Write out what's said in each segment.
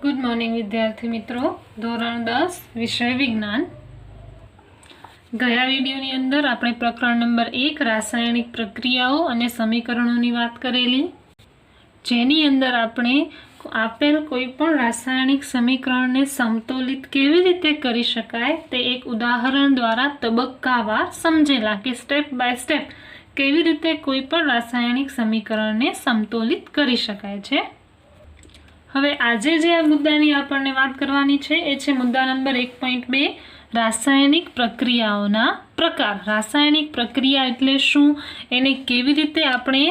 Good morning વિદ્યાર્થી મિત્રો, ધોરણ 10 વિષય વિજ્ઞાન. ગયા વિડીયોની અંદર આપણે પ્રકરણ નંબર 1 રાસાયણિક પ્રક્રિયાઓ અને સમીકરણોની વાત કરેલી, જેની અંદર આપણે આપેલ કોઈ પણ રાસાયણિક સમીકરણને સમતોલિત કેવી રીતે કરી શકાય તે એક ઉદાહરણ દ્વારા તબક્કાવાર સમજેલા કે સ્ટેપ બાય સ્ટેપ કેવી રીતે કોઈ પણ રાસાયણિક સમીકરણને સમતોલિત કરી શકાય છે. હવે આજે જે આ મુદ્દાની આપણને વાત કરવાની છે એ છે મુદ્દા નંબર 1.2 રાસાયણિક પ્રક્રિયાઓના પ્રકાર. રાસાયણિક પ્રક્રિયા એટલે શું, એને કેવી રીતે આપણે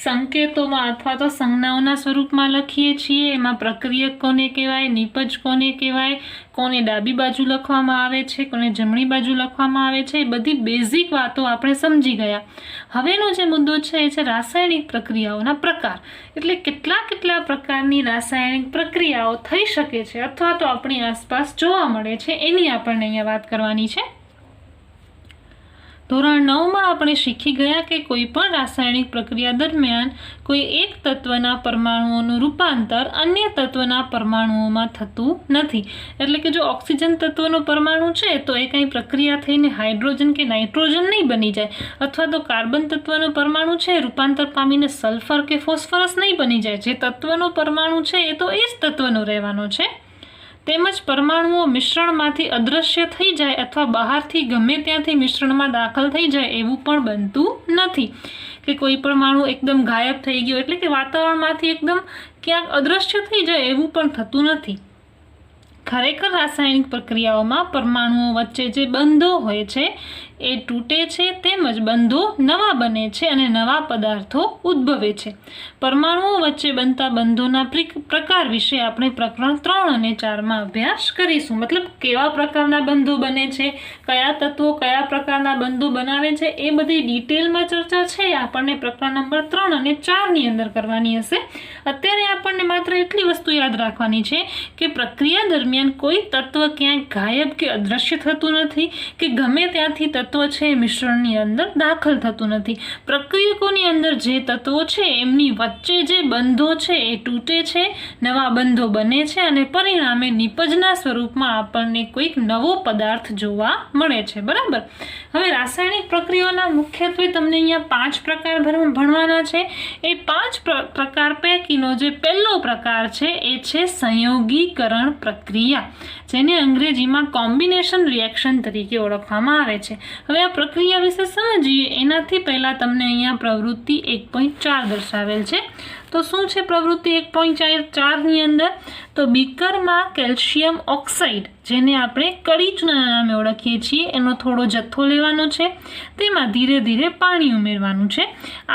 સંકેતોમાં અથવા તો સંજ્ઞાઓના સ્વરૂપમાં લખીએ છીએ, એમાં પ્રક્રિયક કોને કહેવાય, નિપજ કોને કહેવાય, કોને ડાબી બાજુ લખવામાં આવે છે, કોને જમણી બાજુ લખવામાં આવે છે, એ બધી બેઝિક વાતો આપણે સમજી ગયા. હવેનો જે મુદ્દો છે એ છે રાસાયણિક પ્રક્રિયાઓના પ્રકાર. એટલે કેટલા પ્રકારની રાસાયણિક પ્રક્રિયાઓ થઈ શકે છે અથવા તો આપણી આસપાસ જોવા મળે છે એની આપણને અહીંયા વાત કરવાની છે. ધોરણ 9માં આપણે શીખી ગયા કે કોઈ પણ રાસાયણિક પ્રક્રિયા દરમિયાન કોઈ એક તત્વના પરમાણુઓનું રૂપાંતર અન્ય તત્વના પરમાણુઓમાં થતું નથી. એટલે કે જો ઓક્સિજન તત્વનું પરમાણુ છે તો એ કંઈ પ્રક્રિયા થઈને હાઇડ્રોજન કે નાઇટ્રોજન નહીં બની જાય, અથવા તો કાર્બન તત્વનું પરમાણુ છે રૂપાંતર પામીને સલ્ફર કે ફોસ્ફરસ નહીં બની જાય. જે તત્વનો પરમાણુ છે એ તો એ જ તત્વનો રહેવાનો છે. તેમજ પરમાણુઓ મિશ્રણમાંથી અદૃશ્ય થઈ જાય અથવા બહારથી ગમે ત્યાંથી મિશ્રણમાં દાખલ થઈ જાય એવું પણ બનતું નથી. કે કોઈ પરમાણુ એકદમ ગાયબ થઈ ગયો એટલે કે વાતાવરણમાંથી એકદમ ક્યાંક અદૃશ્ય થઈ જાય એવું પણ થતું નથી. ખરેખર રાસાયણિક પ્રક્રિયાઓમાં પરમાણુઓ વચ્ચે જે બંધો હોય છે એ તૂટે છે, તેમજ બંધો નવા બને છે અને નવા પદાર્થો ઉદ્ભવે છે. પરમાણુઓ વચ્ચે બનતા બંધોના પ્રકાર વિશે આપણે પ્રકરણ 3 અને 4માં અભ્યાસ કરીશું. મતલબ કેવા પ્રકારના બંધો બને છે, કયા તત્વો કયા પ્રકારના બંધો બનાવે છે, એ બધી ડિટેલમાં ચર્ચા છે આપણને પ્રકરણ નંબર 3 અને 4ની અંદર કરવાની હશે. અત્યારે આપણને માત્ર એટલી વસ્તુ યાદ રાખવાની છે કે પ્રક્રિયા દરમિયાન કોઈ તત્વ ક્યાંય ગાયબ કે અદૃશ્ય થતું નથી, કે ગમે ત્યાંથી તત્વ છે મિશ્રણની અંદર દાખલ થતું નથી. પ્રક્રિયકોની અંદર જે તત્વો છે એમની વચ્ચે જે બંધો છે એ તૂટે છે, નવા બંધો બને છે અને પરિણામે નિપજના સ્વરૂપમાં આપણને કોઈક નવો પદાર્થ જોવા મળે છે. બરાબર. હવે રાસાયણિક પ્રક્રિયાઓના મુખ્યત્વે તમને અહીંયા 5 પ્રકાર ભણવાના છે. એ 5 પ્રકાર પૈકીનો જે પહેલો પ્રકાર છે એ છે સંયોગીકરણ પ્રક્રિયા, જેને અંગ્રેજીમાં કોમ્બિનેશન રિએક્શન તરીકે ઓળખવામાં આવે છે. હવે આ પ્રક્રિયા વિશે સમજીએ એનાથી પહેલા તમને અહીંયા પ્રવૃત્તિ 1.4 દર્શાવેલ છે. તો શું છે પ્રવૃત્તિ 1.4ની અંદર? તો બીકરમાં કેલ્શિયમ ઓક્સાઇડ, જેને આપણે કડી ચૂનાના નામે ઓળખીએ છીએ, એનો થોડો જથ્થો લેવાનો છે. તેમાં ધીરે ધીરે પાણી ઉમેરવાનું છે.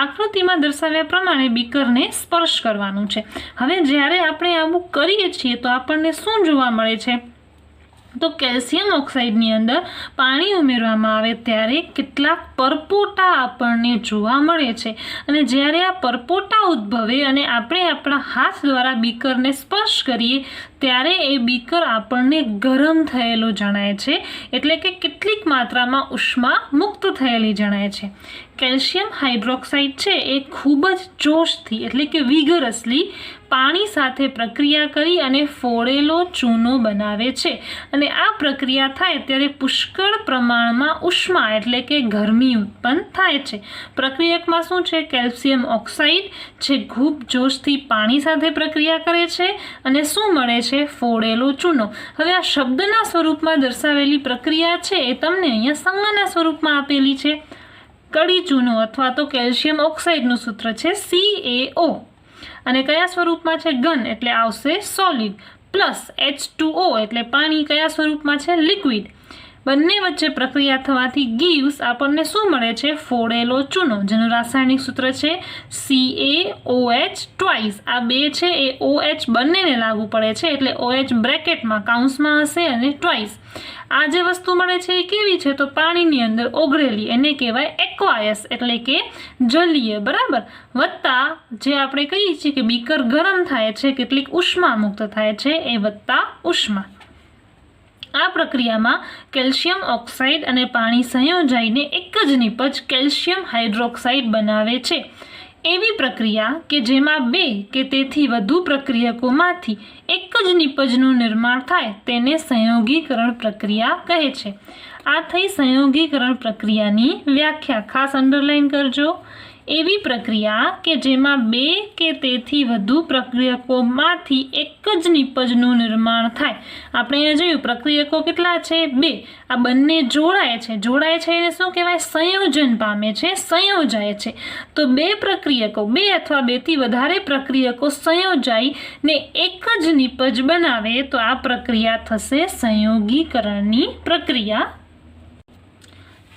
આકૃતિમાં દર્શાવ્યા પ્રમાણે બીકરને સ્પર્શ કરવાનું છે. હવે જ્યારે આપણે આવું કરીએ છીએ તો આપણને શું જોવા મળે છે? તો કેલ્શિયમ ઓક્સાઇડની અંદર પાણી ઉમેરવામાં આવે ત્યારે કેટલાક પરપોટા આપણને જોવા મળે છે. અને જ્યારે આ પરપોટા ઉદ્ભવે અને આપણે આપણા હાથ દ્વારા બીકરને સ્પર્શ કરીએ ત્યારે એ બીકર આપણને ગરમ થયેલો જણાય છે, એટલે કે કેટલીક માત્રામાં ઉષ્મા મુક્ત થયેલી જણાય છે. કેલ્શિયમ હાઇડ્રોક્સાઇડ છે એ ખૂબ જ જોશથી એટલે કે વિગરસલી પાણી સાથે પ્રક્રિયા કરી અને ફોડેલો ચૂનો બનાવે છે. અને આ પ્રક્રિયા થાય ત્યારે પુષ્કળ પ્રમાણમાં ઉષ્મા એટલે કે ગરમી ઉત્પન્ન થાય છે. પ્રક્રિયકમાં શું છે? કેલ્શિયમ ઓક્સાઇડ છે ખૂબ જોશથી પાણી સાથે પ્રક્રિયા કરે છે અને શું મળે છે? ફોડેલો ચૂનો. હવે આ શબ્દના સ્વરૂપમાં દર્શાવેલી પ્રક્રિયા છે એ તમને અહીંયા સંજ્ઞાના સ્વરૂપમાં આપેલી છે. કડી ચૂનો અથવા તો કેલ્શિયમ ઓક્સાઇડનું સૂત્ર છે CaO અને કયા સ્વરૂપમાં છે? ઘન એટલે આવશે સોલિડ, પ્લસ H2O એટલે પાણી કયા સ્વરૂપમાં છે? લિક્વિડ. બંને વચ્ચે પ્રક્રિયા થવાથી ગીવ્સ આપણને શું મળે છે? ફોડેલો ચૂનો, જેનું રાસાયણિક સૂત્ર છે CaOH ટ્વાઇસ. આ બે છે એ OH બંનેને લાગુ પડે છે એટલે OH બ્રેકેટમાં કાઉન્સમાં હશે અને ટ્વાઇસ. આ જે વસ્તુ મળે છે એ કેવી છે? તો પાણીની અંદર ઓગળેલી, એને કહેવાય એક્વાયસ એટલે કે જલીય. બરાબર. વત્તા જે આપણે કહીએ છીએ કે બીકર ગરમ થાય છે, કેટલીક ઉષ્મા મુક્ત થાય છે, એ વત્તા ઉષ્મા. આ પ્રક્રિયામાં કેલ્શિયમ ઓક્સાઇડ અને પાણી સંયોજાઈને એક જ નિપજ કેલ્શિયમ હાઇડ્રોક્સાઇડ બનાવે છે. એવી પ્રક્રિયા કે જેમાં બે કે તેથી વધુ પ્રક્રિયકોમાંથી એક જ નિપજનું નિર્માણ થાય તેને સંયોગીકરણ પ્રક્રિયા કહે છે. આ થઈ સંયોગીકરણ પ્રક્રિયાની વ્યાખ્યા. ખાસ અંડરલાઈન કરજો. એવી પ્રક્રિયા કે જેમાં બે કે તેથી વધુ પ્રક્રિયકોમાંથી એક જ નિપજનું નિર્માણ થાય. આપણે અહીંયા જોયું પ્રક્રિયકો કેટલા છે? 2. આ બંને જોડાય છે એને શું કહેવાય? સંયોજન પામે છે, સંયોજાય છે. તો બે પ્રક્રિયકો, બે અથવા બેથી વધારે પ્રક્રિયકો સંયોજાઈને એક જ નિપજ બનાવે તો આ પ્રક્રિયા થશે સંયોગીકરણની પ્રક્રિયા.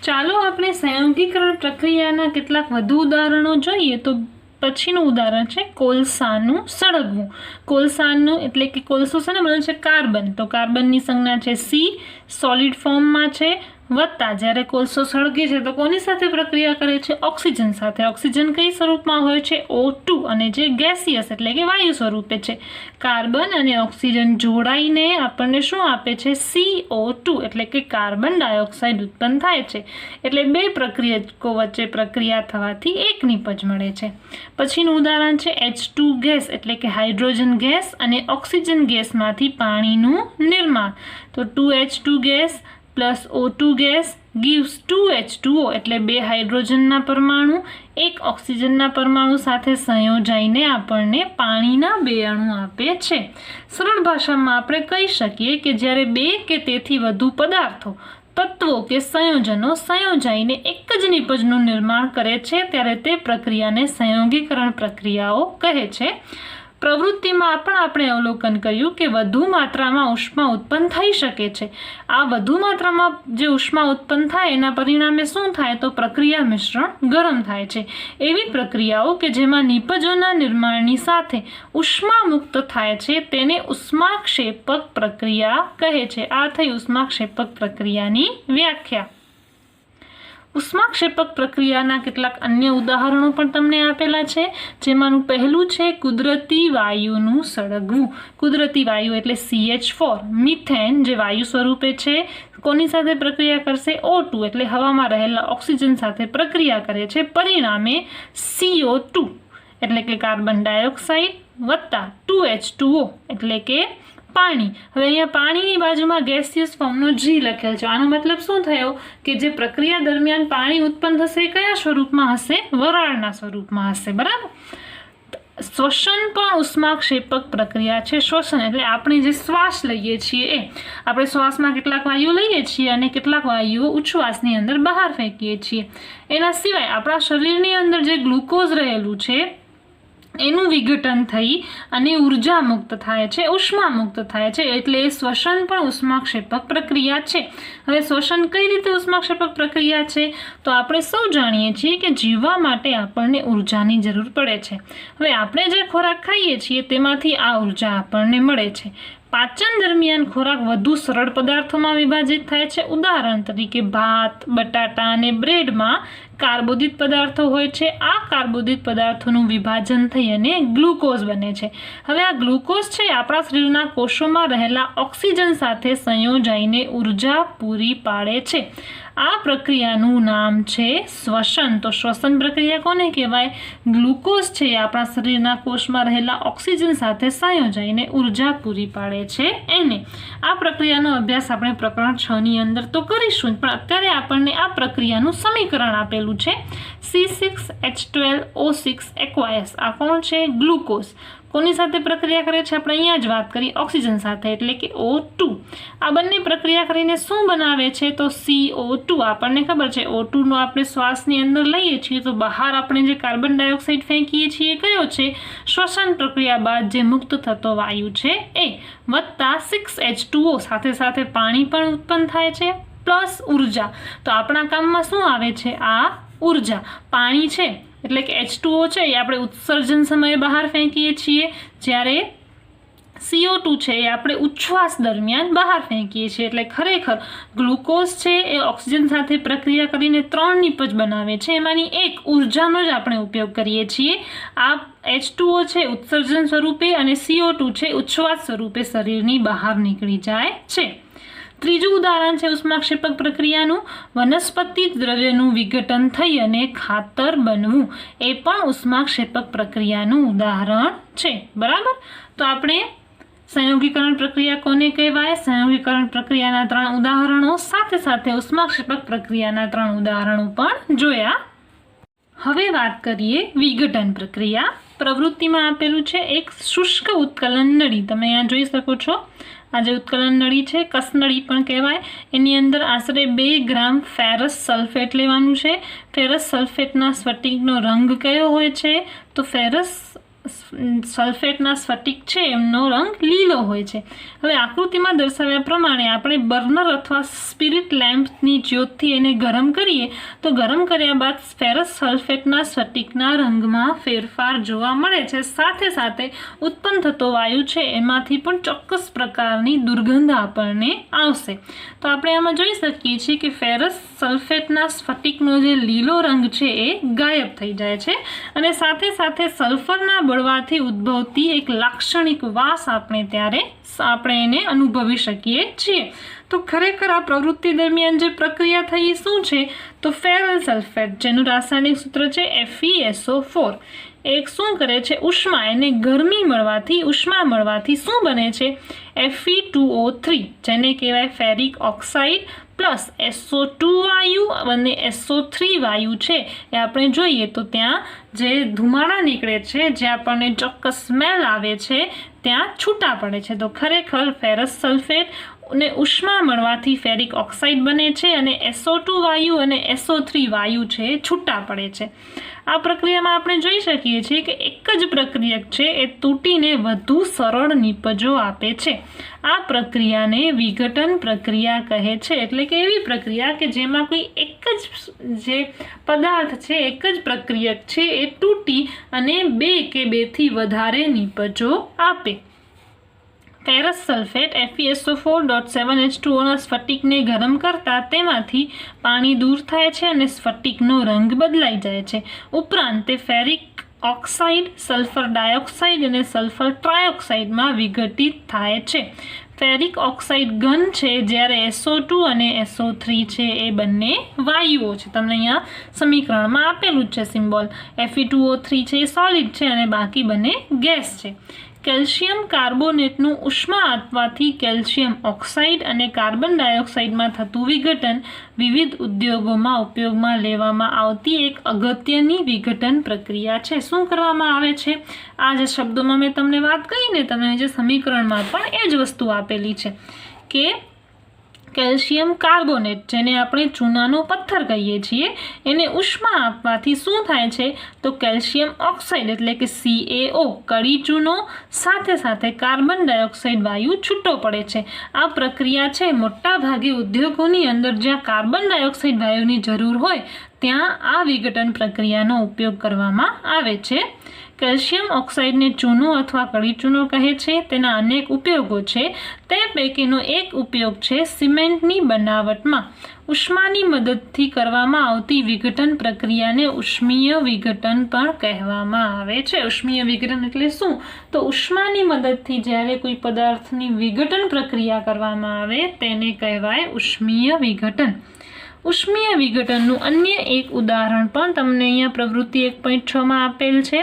ચાલો આપણે સંયોગીકરણ પ્રક્રિયાના કેટલાક વધુ ઉદાહરણો જોઈએ. તો પછીનું ઉદાહરણ છે કોલસાનું સળગવું. કોલસાનું એટલે કે કોલસો છે ને બને છે કાર્બન. તો કાર્બનની સંજ્ઞા છે સી, સોલિડ ફોર્મમાં છે, વત્તા જ્યારે કોલસો સળગે છે તો કોની સાથે પ્રક્રિયા કરે છે? ઓક્સિજન સાથે. ઓક્સિજન કઈ સ્વરૂપમાં હોય છે? O2. અને જે ગેસિયસ એટલે કે વાયુ સ્વરૂપે છે. કાર્બન અને ઓક્સિજન જોડાઈને આપણને શું આપે છે? CO2 એટલે કે કાર્બન ડાયોક્સાઇડ ઉત્પન્ન થાય છે. એટલે બે પ્રક્રિયકો વચ્ચે પ્રક્રિયા થવાથી એક નિપજ મળે છે. પછીનું ઉદાહરણ છે H2 ગેસ એટલે કે હાઇડ્રોજન ગેસ અને ઓક્સિજન ગેસમાંથી પાણીનું નિર્માણ. તો 2H2 gas plus O2 gas gives 2H2O એટલે બે હાઇડ્રોજનના પરમાણુ એક ઓક્સિજનના પરમાણુ સાથે સંયોજાઈને આપણને પાણીના 2 અણુ આપે છે. સરળ ભાષામાં આપણે કહી શકીએ કે જ્યારે બે કે તેથી વધુ પદાર્થો, તત્વો કે સંયોજનો સંયોજાઈને એક જ નિપજનું નિર્માણ કરે છે ત્યારે તે પ્રક્રિયાને સંયોગીકરણ પ્રક્રિયાઓ કહે છે. પ્રવૃત્તિમાં પણ આપણે અવલોકન કર્યું કે વધુ માત્રામાં ઉષ્મા ઉત્પન્ન થઈ શકે છે. આ વધુ માત્રામાં જે ઉષ્મા ઉત્પન્ન થાય એના પરિણામે શું થાય? તો પ્રક્રિયા મિશ્રણ ગરમ થાય છે. એવી પ્રક્રિયાઓ કે જેમાં નિપજોના નિર્માણની સાથે ઉષ્મા મુક્ત થાય છે તેને ઉષ્માક્ષેપક પ્રક્રિયા કહે છે. આ થઈ ઉષ્માક્ષેપક પ્રક્રિયાની વ્યાખ્યા. ઉષ્માક્ષેપક પ્રક્રિયાના કેટલાક અન્ય ઉદાહરણો પણ તમને આપેલા છે. જેમાંનું પહેલું છે કુદરતી વાયુનું સળગવું. કુદરતી વાયુ એટલે CH4. મિથેન જે વાયુ સ્વરૂપે છે કોની સાથે પ્રક્રિયા કરશે? O2 એટલે હવામાં રહેલા ઓક્સિજન સાથે પ્રક્રિયા કરે છે. પરિણામે CO2 એટલે કે કાર્બન ડાયોક્સાઇડ વત્તા 2H2O એટલે કે પાણી. હવે અહીંયા પાણીની બાજુમાં ગેસિયસ ફોર્મનો G લખેલ છે. આનો મતલબ શું થયો કે જે પ્રક્રિયા દરમિયાન પાણી ઉત્પન્ન થશે કયા સ્વરૂપમાં હશે? વરાળના સ્વરૂપમાં હશે. બરાબર. શ્વસન પણ ઉષ્માક્ષેપક પ્રક્રિયા છે. શ્વસન એટલે આપણે જે શ્વાસ લઈએ છીએ એ આપણે શ્વાસમાં કેટલાક વાયુઓ લઈએ છીએ અને કેટલાક વાયુઓ ઉચ્છ્વાસની અંદર બહાર ફેંકીએ છીએ. એના સિવાય આપણા શરીરની અંદર જે ગ્લુકોઝ રહેલું છે એનું વિઘટન થઈ અને ઉર્જા મુક્ત થાય છે, ઉષ્મા મુક્ત થાય છે. એટલે શ્વસન પણ ઉષ્માક્ષેપક પ્રક્રિયા છે. હવે શ્વસન કઈ રીતે ઉષ્માક્ષેપક પ્રક્રિયા છે? તો આપણે સૌ જાણીએ છીએ કે જીવવા માટે આપણને ઉર્જાની જરૂર પડે છે. હવે આપણે જે ખોરાક ખાઈએ છીએ તેમાંથી આ ઉર્જા આપણને મળે છે. પાચન દરમિયાન ખોરાક વધુ સરળ પદાર્થોમાં વિભાજિત થાય છે. ઉદાહરણ તરીકે ભાત, બટાટા અને બ્રેડમાં કાર્બોદિત પદાર્થો હોય છે. આ કાર્બોદિત પદાર્થોનું વિભાજન થઈ અને ગ્લુકોઝ બને છે. હવે આ ગ્લુકોઝ છે આપણા શરીરના કોષોમાં રહેલા ઓક્સિજન સાથે સંયોજાઈને ઉર્જા પૂરી પાડે છે. આ પ્રક્રિયાનું નામ છે શ્વસન. તો શ્વસન પ્રક્રિયા કોને કહેવાય? ગ્લુકોઝ છે આપણા શરીરના કોષમાં રહેલા ઓક્સિજન સાથે સંયોજાઈને ઉર્જા પૂરી પાડે છે એને. આ પ્રક્રિયાનો અભ્યાસ આપણે પ્રકરણ 6 ની અંદર તો કરીશું, પણ અત્યારે આપણને આ પ્રક્રિયાનું સમીકરણ આપેલું છે C6H12O6 aqueous. આ કોણ છે? ગ્લુકોઝ. કોની સાથે પ્રક્રિયા કરે છે? આપણે અહીંયા જ વાત કરી ઓક્સિજન સાથે એટલે કે O2. આ બંને પ્રક્રિયા કરીને શું બનાવે છે? તો CO2. આપણને ખબર છે O2 નો આપણે શ્વાસની અંદર લઈએ છીએ તો બહાર આપણે જે કાર્બન ડાયોક્સાઇડ ફેંકીએ છીએ કયો છે? શ્વસન પ્રક્રિયા બાદ જે મુક્ત થતો વાયુ છે એ. વત્તા 6H2O સાથે સાથે પાણી પણ ઉત્પન્ન થાય છે પ્લસ ઉર્જા. તો આપણા કામમાં શું આવે છે? આ ઉર્જા. પાણી છે એટલે કે H2O છે એ આપણે ઉત્સર્જન સમયે બહાર ફેંકીએ છીએ, જ્યારે CO2 છે એ આપણે ઉચ્છ્વાસ દરમિયાન બહાર ફેંકીએ છીએ. એટલે ખરેખર ગ્લુકોઝ છે એ ઓક્સિજન સાથે પ્રક્રિયા કરીને 3 નિપજ બનાવે છે. એમાંની એક ઉર્જાનો જ આપણે ઉપયોગ કરીએ છીએ. આ H2O છે ઉત્સર્જન સ્વરૂપે અને CO2 છે ઉચ્છ્વાસ સ્વરૂપે શરીરની બહાર નીકળી જાય છે. ત્રીજું ઉદાહરણ છે ઉષ્માક્ષેપક પ્રક્રિયાનું, વનસ્પતિ દ્રવ્યનું વિઘટન થઈ અને ખાતર બનવું, એ પણ ઉષ્માક્ષેપક પ્રક્રિયાનું ઉદાહરણ છે. બરાબર. તો આપણે સંયોગીકરણ પ્રક્રિયા કોને કહેવાય, સંયોગીકરણ પ્રક્રિયાના 3 ઉદાહરણો સાથે સાથે ઉષ્માક્ષેપક પ્રક્રિયાના 3 ઉદાહરણો પણ જોયા. હવે વાત કરીએ વિઘટન પ્રક્રિયા. પ્રવૃત્તિમાં આપેલું છે એક શુષ્ક ઉત્કલન નળી. તમે અહીંયા જોઈ શકો છો, આ જે ઉત્કલન નળી છે, કસનળી પણ કહેવાય. એની અંદર આશરે 2 ગ્રામ ફેરસ સલ્ફેટ લેવાનું છે. ફેરસ સલ્ફેટના સ્ફટિકનો રંગ કયો હોય છે? તો ફેરસ સલ્ફેટના સ્ફટિક છે એમનો રંગ લીલો હોય છે. હવે આકૃતિમાં દર્શાવ્યા પ્રમાણે આપણે બર્નર અથવા સ્પિરિટ લેમ્પની જ્યોતથી એને ગરમ કરીએ તો ગરમ કર્યા બાદ ફેરસ સલ્ફેટના સ્ફટિકના રંગમાં ફેરફાર જોવા મળે છે. સાથે સાથે ઉત્પન્ન થતો વાયુ છે એમાંથી પણ ચોક્કસ પ્રકારની દુર્ગંધ આપણને આવશે. તો આપણે આમાં જોઈ શકીએ છીએ કે ફેરસ સલ્ફેટના સ્ફટિકનો જે લીલો રંગ છે એ ગાયબ થઈ જાય છે અને સાથે સાથે સલ્ફરના બળવાથી ઉદ્ભવતી એક લાક્ષણિક વાસ આપણે એને અનુભવી શકીએ છીએ. તો ખરેખર આ પ્રવૃત્તિ દરમિયાન જે પ્રક્રિયા થઈ શું છે? તો ફેરસ સલ્ફેટ, જેનું રાસાયણિક સૂત્ર છે FeSO4, એક શું કરે છે? ઉષ્મા, એને ગરમી મળવાથી, ઉષ્મા મળવાથી શું બને છે? Fe2O3, જેને કહેવાય ફેરિક ઓક્સાઇડ પ્લસ SO2 વાયુ અને SO3 વાયુ છે એ આપણે જોઈએ તો ત્યાં જે ધુમાડા નીકળે છે, જે આપણને ચોક્કસ સ્મેલ આવે છે, ત્યાં છૂટા પડે છે. તો ખરેખર ફેરસ સલ્ફેટ ને ઉષ્મા મળવાથી ફેરિક ઓક્સાઇડ બને છે અને SO2 વાયુ અને SO3 વાયુ છે છૂટા પડે છે. આ પ્રક્રિયામાં આપણે જોઈ શકીએ છીએ કે એક જ પ્રક્રિયક છે એ તૂટીને વધુ સરળ નિપજો આપે છે. આ પ્રક્રિયાને વિઘટન પ્રક્રિયા કહે છે. એટલે કે એવી પ્રક્રિયા કે જેમાં કોઈ એક જ જે પદાર્થ છે, એક જ પ્રક્રિયક છે એ તૂટી અને 2 કે 2 થી વધારે નિપજો આપે. ફેરસ સલ્ફેટ FeSO4.7H2O ના સ્ફટિકને ગરમ કરતા તેમાંથી પાણી દૂર થાય છે અને સ્ફટિકનો રંગ બદલાઈ જાય છે. ઉપરાંત તે ફેરિક ઓક્સાઇડ, સલ્ફર ડાયોક્સાઇડ અને સલ્ફર ટ્રાયોક્સાઇડમાં વિઘટિત થાય છે. ફેરિક ઓક્સાઇડ ઘન છે, જ્યારે SO2 અને SO3 છે એ બંને વાયુઓ છે. તમને અહીંયા સમીકરણમાં આપેલું જ છે સિમ્બોલ. Fe2O3 છે એ સોલિડ છે અને બાકી બંને ગેસ છે. કેલ્શિયમ કાર્બોનેટનું ઉષ્મા આપવાથી કેલ્શિયમ ઓક્સાઇડ અને કાર્બન ડાયોક્સાઇડમાં થતું વિઘટન વિવિધ ઉદ્યોગોમાં ઉપયોગમાં લેવામાં આવતી એક અગત્યની વિઘટન પ્રક્રિયા છે. શું કરવામાં આવે છે? આ જે શબ્દોમાં મેં તમને વાત કરી ને, તમને જે સમીકરણમાં પણ એ જ વસ્તુ આપેલી છે કે કેલ્શિયમ કાર્બોનેટ, જેને આપણે ચૂનાનો પથ્થર કહીએ છીએ, એને ઉષ્મા આપવાથી શું થાય છે? તો કેલ્શિયમ ઓક્સાઇડ એટલે કે CaO, કડી ચૂનો સાથે સાથે કાર્બન ડાયોક્સાઇડ વાયુ છૂટો પડે છે. આ પ્રક્રિયા છે મોટા ભાગે ઉદ્યોગોની અંદર જ્યાં કાર્બન ડાયોક્સાઇડ વાયુની જરૂર હોય ત્યાં આ વિઘટન પ્રક્રિયાનો ઉપયોગ કરવામાં આવે છે. કેલ્શિયમ ઓક્સાઇડને ચૂનો અથવા કડી ચૂનો કહે છે. તેના અનેક ઉપયોગો છે. તે પૈકીનો એક ઉપયોગ છે સિમેન્ટની બનાવટમાં ઉષ્માની મદદથી કરવામાં આવતી વિઘટન પ્રક્રિયાને ઉષ્મીય વિઘટન પણ કહેવામાં આવે છે. ઉષ્મીય વિઘટન એટલે શું? તો ઉષ્માની મદદથી જ્યારે કોઈ પદાર્થની વિઘટન પ્રક્રિયા કરવામાં આવે તેને કહેવાય ઉષ્મીય વિઘટન. ઉષ્મીય વિઘટનનું અન્ય એક ઉદાહરણ પણ તમને અહીંયા પ્રવૃત્તિ 1.6 માં આપેલ છે.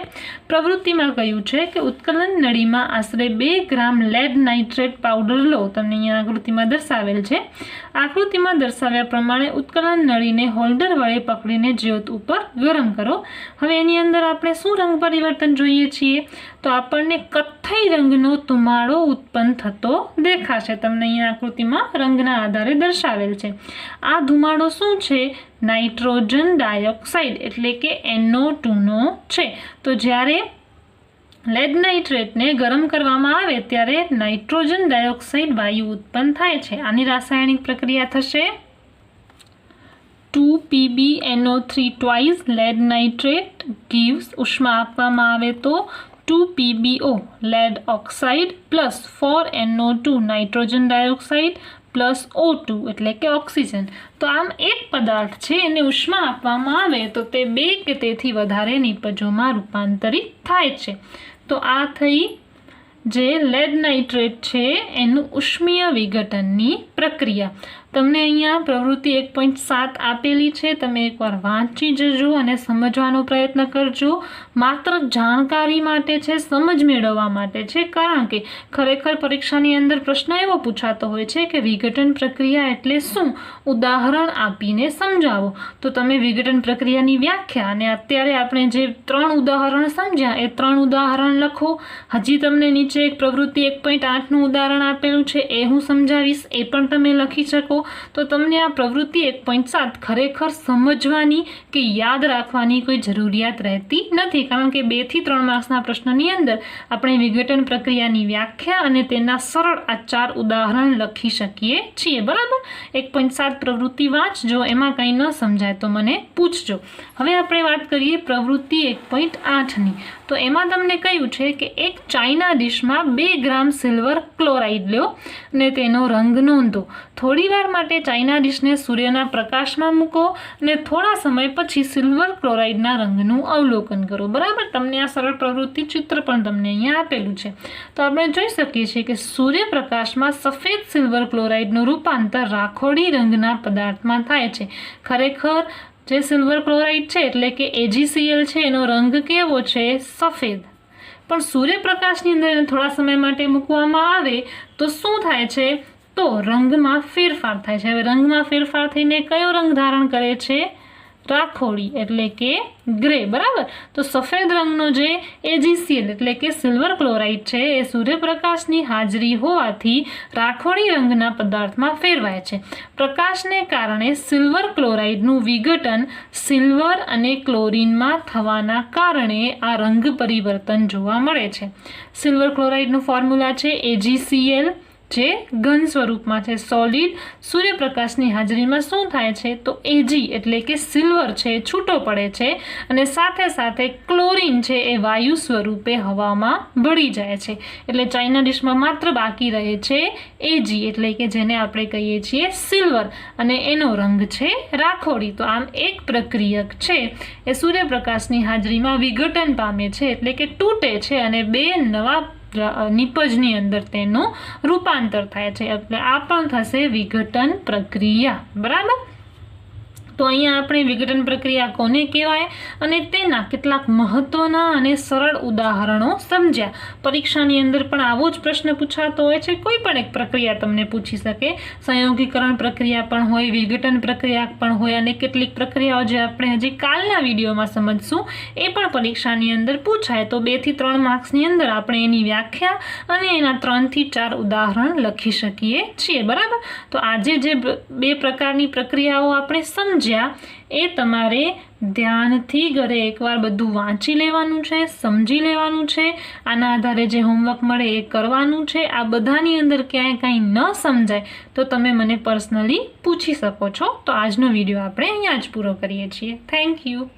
પ્રવૃત્તિમાં કહ્યું છે કે ઉત્કલન નળીમાં આશરે 2 ગ્રામ લેડ નાઇટ્રેટ પાવડર લો. તમને અહીંયા આકૃતિમાં દર્શાવેલ છે. આકૃતિમાં દર્શાવ્યા પ્રમાણે ઉત્કલન નળીને હોલ્ડર વડે પકડીને જ્યોત ઉપર ગરમ કરો. હવે એની અંદર આપણે શું રંગ પરિવર્તન જોઈએ છીએ? તો આપણને કથ્થઈ રંગનો ધુમાડો ઉત્પન્ન થતો દેખાશે. તમને અહીંયા આકૃતિમાં રંગના આધારે દર્શાવેલ છે. આ ધુમાડો શું છે? નાઇટ્રોજન ડાયોક્સાઇડ એટલે કે NO2 નો છે. તો જ્યારે લેડ નાઇટ્રેટને ગરમ કરવામાં આવે ત્યારે નાઇટ્રોજન ડાયોક્સાઇડ વાયુ ઉત્પન્ન થાય છે. આની રાસાયણિક પ્રક્રિયા થશે 2PbNO3 twice lead nitrate gives, ઉષ્મા આપવામાં આવે તો 2PbO lead oxide plus 4NO2 nitrogen dioxide plus O2 એટલે કે ઓક્સિજન. તો આમ એક પદાર્થ છે એને ઉષ્મા આપવામાં આવે તો તે 2 કે તેથી વધારે નિપજોમાં રૂપાંતરિત થાય છે. તો આ થઈ જે લેડ નાઇટ્રેટ છે એનું ઉષ્મીય વિઘટનની પ્રક્રિયા. તમને અહીંયા પ્રવૃત્તિ 1.7 આપેલી છે, તમે એકવાર વાંચી જજો અને સમજવાનો પ્રયત્ન કરજો. માત્ર જાણકારી માટે છે, સમજ મેળવવા માટે છે, કારણ કે ખરેખર પરીક્ષાની અંદર પ્રશ્ન એવો પૂછાતો હોય છે કે વિઘટન પ્રક્રિયા એટલે શું, ઉદાહરણ આપીને સમજાવો. તો તમે વિઘટન પ્રક્રિયાની વ્યાખ્યા અને અત્યારે આપણે જે 3 ઉદાહરણ સમજ્યા એ 3 ઉદાહરણ લખો. હજી તમને નીચે એક પ્રવૃત્તિ 1.8નું ઉદાહરણ આપેલું છે, એ હું સમજાવીશ, એ પણ તમે લખી શકો. તો તમને આ પ્રવૃત્તિ 1.7 ખરેખર સમજવાની કે યાદ રાખવાની કોઈ જરૂરિયાત રહેતી નથી, કારણ કે 2 થી 3 માર્ક્સના પ્રશ્નની અંદર આપણે વિઘટન પ્રક્રિયાની વ્યાખ્યા અને તેના સરળ આ 4 ઉદાહરણ લખી શકીએ છીએ. બરાબર, 1.7 પ્રવૃત્તિ વાંચજો, એમાં કંઈ ન સમજાય તો મને પૂછજો. હવે આપણે વાત કરીએ પ્રવૃત્તિ 1.8ની. તો એમાં તમને કહ્યું છે કે એક ચાઇના ડિશમાં 2 ગ્રામ સિલ્વર ક્લોરાઇડ લો અને તેનો રંગ નોંધો. થોડી વાર માટે ચાઇના ડિશને સૂર્યના પ્રકાશમાં મૂકો અને થોડા સમય પછી સિલ્વર ક્લોરાઇડના રંગનું અવલોકન કરો. બરાબર, તમને આ સરળ પ્રવૃત્તિ ચિત્ર પણ તમને અહીંયા આપેલું છે. તો આપણે જોઈ શકીએ છીએ કે સૂર્યપ્રકાશમાં સફેદ સિલ્વર ક્લોરાઇડનું રૂપાંતર રાખોડી રંગના પદાર્થમાં થાય છે. ખરેખર જે સિલ્વર ક્લોરાઇડ છે એટલે કે AgCl છે, એનો રંગ કેવો છે? સફેદ. પણ સૂર્યપ્રકાશની અંદર એને થોડા સમય માટે મૂકવામાં આવે તો શું થાય છે? તો રંગમાં ફેરફાર થાય છે. હવે રંગમાં ફેરફાર થઈને કયો રંગ ધારણ કરે છે? રાખોડી એટલે કે ગ્રે. બરાબર, તો સફેદ રંગનો જે AgCl એટલે કે સિલ્વર ક્લોરાઇડ છે એ સૂર્યપ્રકાશની હાજરી હોવાથી રાખોડી રંગના પદાર્થમાં ફેરવાય છે. પ્રકાશને કારણે સિલ્વર ક્લોરાઇડનું વિઘટન સિલ્વર અને ક્લોરીનમાં થવાના કારણે આ રંગ પરિવર્તન જોવા મળે છે. સિલ્વર ક્લોરાઇડનું ફોર્મ્યુલા છે AgCl, જે ઘન સ્વરૂપમાં છે, સોલિડ. સૂર્યપ્રકાશની હાજરીમાં શું થાય છે? તો Ag એટલે કે સિલ્વર છે છૂટો પડે છે અને સાથે સાથે ક્લોરીન છે એ વાયુ સ્વરૂપે હવામાં ભળી જાય છે. એટલે ચાઇના ડિશમાં માત્ર બાકી રહે છે Ag એટલે કે જેને આપણે કહીએ છીએ સિલ્વર, અને એનો રંગ છે રાખોડી. તો આમ એક પ્રક્રિયક છે એ સૂર્યપ્રકાશની હાજરીમાં વિઘટન પામે છે એટલે કે તૂટે છે અને 2 નવા નિપજની અંદર તેનું રૂપાંતર થાય છે. એટલે આ પણ થશે વિઘટન પ્રક્રિયા. બરાબર, તો અહીંયા આપણે વિઘટન પ્રક્રિયા કોને કહેવાય અને તેના કેટલાક મહત્વના અને સરળ ઉદાહરણો સમજ્યા. પરીક્ષાની અંદર પણ આવો જ પ્રશ્ન પૂછાતો હોય છે. કોઈ પણ એક પ્રક્રિયા તમને પૂછી શકે, સંયોગીકરણ પ્રક્રિયા પણ હોય, વિઘટન પ્રક્રિયા પણ હોય, અને કેટલીક પ્રક્રિયાઓ જે આપણે હજી કાલના વિડીયોમાં સમજશું એ પણ પરીક્ષાની અંદર પૂછાય. તો 2 થી 3 માર્ક્સની અંદર આપણે એની વ્યાખ્યા અને એના 3 થી 4 ઉદાહરણ લખી શકીએ છીએ. બરાબર, તો આજે જે 2 પ્રકારની પ્રક્રિયાઓ આપણે સમજી એ તમારે ધ્યાનથી ઘરે એકવાર બધું વાંચી લેવાનું છે, સમજી લેવાનું છે. આના આધારે જે હોમવર્ક મળે એ કરવાનું છે. આ બધાની અંદર ક્યાંય કાંઈ ન સમજાય તો તમે મને પર્સનલી પૂછી શકો છો. તો આજનો વિડીયો આપણે અહીંયા જ પૂરો કરીએ છીએ. Thank you.